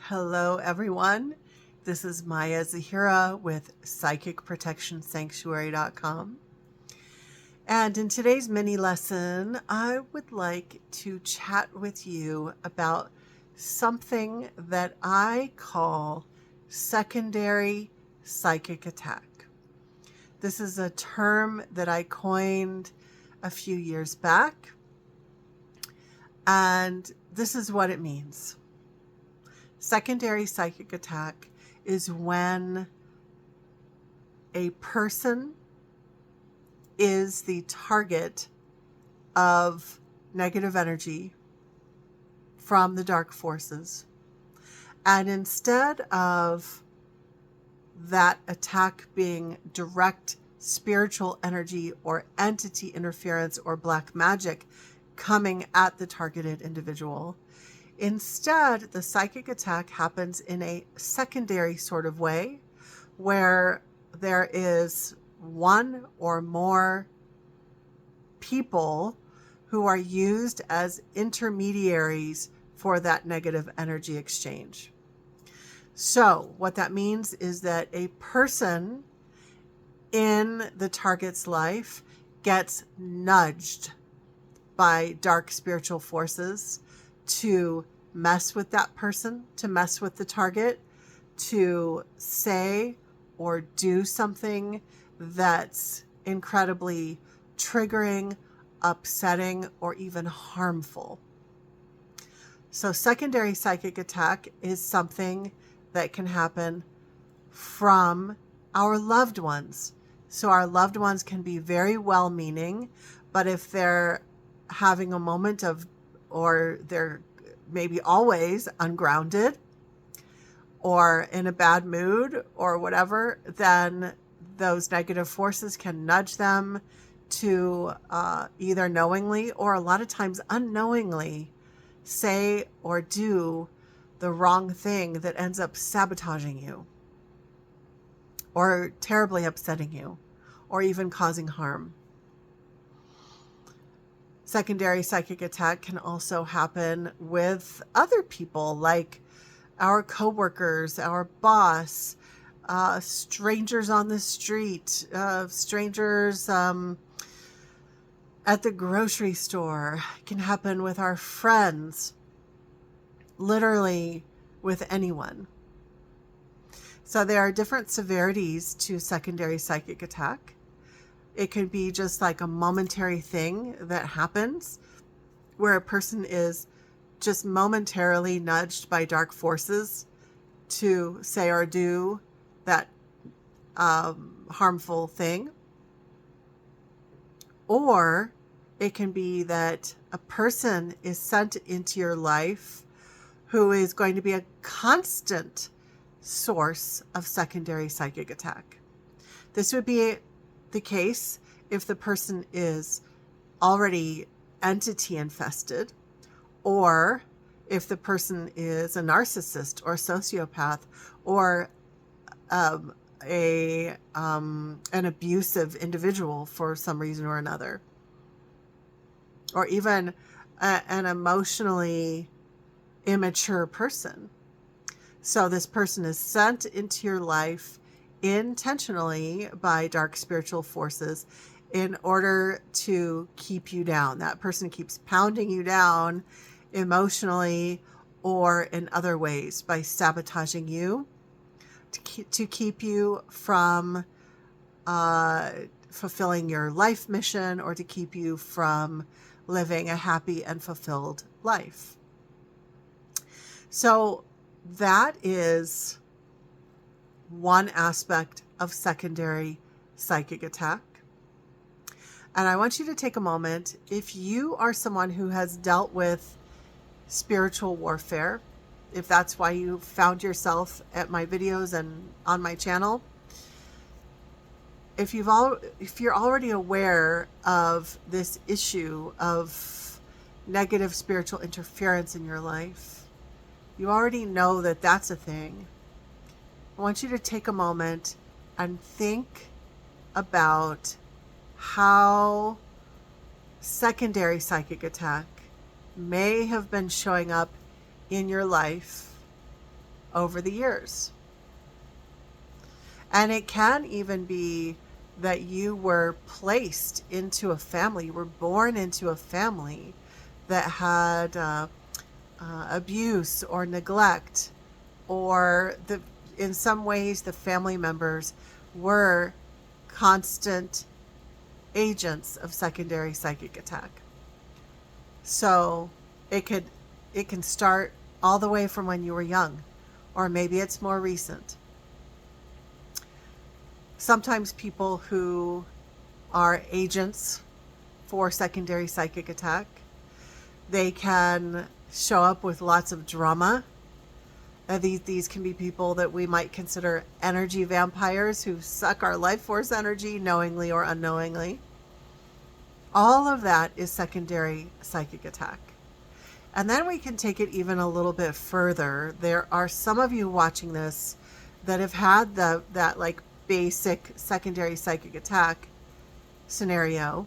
Hello, everyone. This is Maya Zahira with PsychicProtectionSanctuary.com. And in today's mini lesson, I would like to chat with you about something that I call secondary psychic attack. This is a term that I coined a few years back, and this is what it means. Secondary psychic attack is when a person is the target of negative energy from the dark forces. And instead of that attack being direct spiritual energy or entity interference or black magic coming at the targeted individual, instead, the psychic attack happens in a secondary sort of way where there is one or more people who are used as intermediaries for that negative energy exchange. So what that means is that a person in the target's life gets nudged by dark spiritual forces to mess with that person, to mess with the target, to say or do something that's incredibly triggering, upsetting, or even harmful. So secondary psychic attack is something that can happen from our loved ones. So our loved ones can be very well-meaning, but if they're having a moment of, or they're maybe always ungrounded or in a bad mood or whatever, then those negative forces can nudge them to either knowingly or a lot of times unknowingly say or do the wrong thing that ends up sabotaging you or terribly upsetting you or even causing harm. Secondary psychic attack can also happen with other people, like our coworkers, our boss, strangers on the street, strangers at the grocery store. It can happen with our friends, literally with anyone. So there are different severities to secondary psychic attack. It could be just like a momentary thing that happens where a person is just momentarily nudged by dark forces to say or do that harmful thing. Or it can be that a person is sent into your life who is going to be a constant source of secondary psychic attack. This would be the case if the person is already entity infested, or if the person is a narcissist or sociopath or an abusive individual for some reason or another, or even an emotionally immature person. So this person is sent into your life intentionally by dark spiritual forces in order to keep you down. That person keeps pounding you down emotionally or in other ways by sabotaging you to keep you from fulfilling your life mission or to keep you from living a happy and fulfilled life. So that is one aspect of secondary psychic attack. And I want you to take a moment, if you are someone who has dealt with spiritual warfare, if that's why you found yourself at my videos and on my channel, if you're already aware of this issue of negative spiritual interference in your life, you already know that that's a thing. I want you to take a moment and think about how secondary psychic attack may have been showing up in your life over the years. And it can even be that you were placed into a family, you were born into a family that had abuse or neglect, or in some ways the family members were constant agents of secondary psychic attack. So it can start all the way from when you were young, or maybe it's more recent. Sometimes people who are agents for secondary psychic attack, they can show up with lots of drama. These can be people that we might consider energy vampires who suck our life force energy knowingly or unknowingly. All of that is secondary psychic attack. And then we can take it even a little bit further. There are some of you watching this that have had that like basic secondary psychic attack scenario.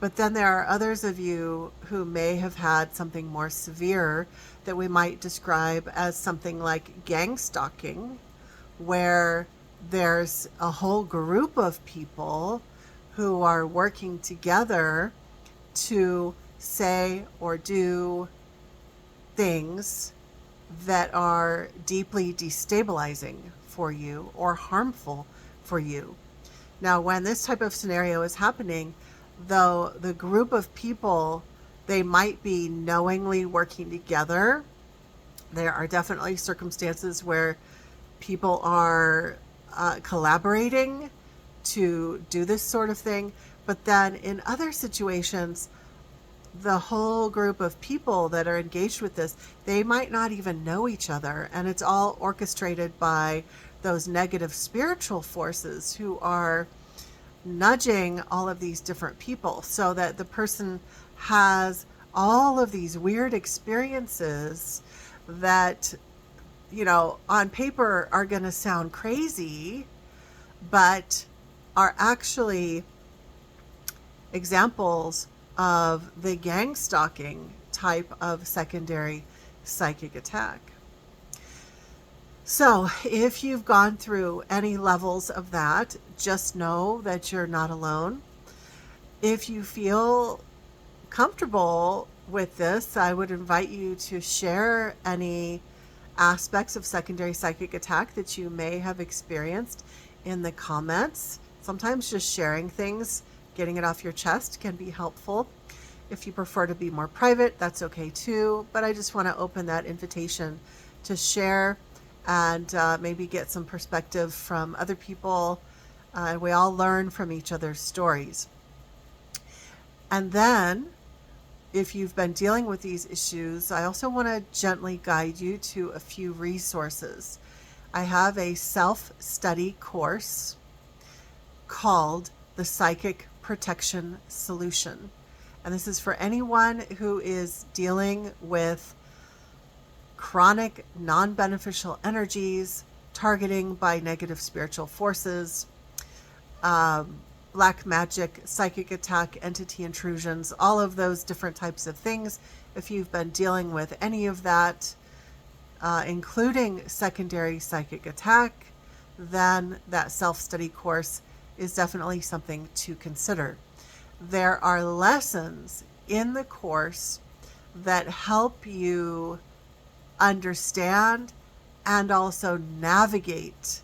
But then there are others of you who may have had something more severe that we might describe as something like gangstalking, where there's a whole group of people who are working together to say or do things that are deeply destabilizing for you or harmful for you. Now, when this type of scenario is happening, though, the group of people, they might be knowingly working together. There are definitely circumstances where people are collaborating to do this sort of thing. But then in other situations, the whole group of people that are engaged with this, they might not even know each other. And it's all orchestrated by those negative spiritual forces who are nudging all of these different people, so that the person has all of these weird experiences that, you know, on paper are going to sound crazy, but are actually examples of the gangstalking type of secondary psychic attack. So if you've gone through any levels of that, just know that you're not alone. If you feel comfortable with this, I would invite you to share any aspects of secondary psychic attack that you may have experienced in the comments. Sometimes just sharing things, getting it off your chest, can be helpful. If you prefer to be more private, that's okay too. But I just want to open that invitation to share and maybe get some perspective from other people. We all learn from each other's stories. And then, if you've been dealing with these issues, I also want to gently guide you to a few resources. I have a self-study course called The Psychic Protection Solution. And this is for anyone who is dealing with chronic, non-beneficial energies, targeting by negative spiritual forces, black magic, psychic attack, entity intrusions, all of those different types of things. If you've been dealing with any of that, including secondary psychic attack, then that self-study course is definitely something to consider. There are lessons in the course that help you understand and also navigate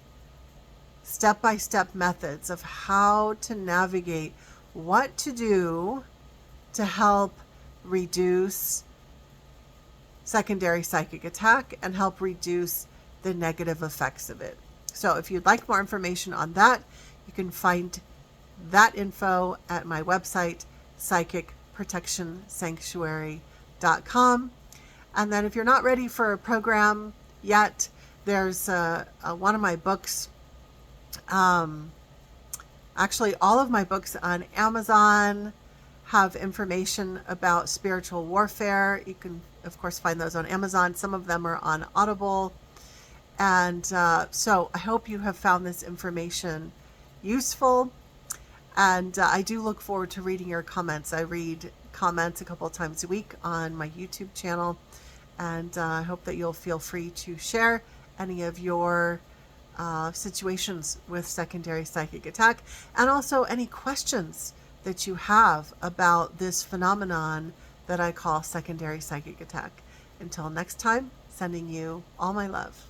step-by-step methods of how to navigate what to do to help reduce secondary psychic attack and help reduce the negative effects of it. So if you'd like more information on that, you can find that info at my website, psychicprotectionsanctuary.com. And then if you're not ready for a program yet, there's one of my books. Actually, all of my books on Amazon have information about spiritual warfare. You can, of course, find those on Amazon. Some of them are on Audible. And so I hope you have found this information useful. And I do look forward to reading your comments. I read comments a couple of times a week on my YouTube channel. And I hope that you'll feel free to share any of your situations with secondary psychic attack, and also any questions that you have about this phenomenon that I call secondary psychic attack. Until next time, sending you all my love.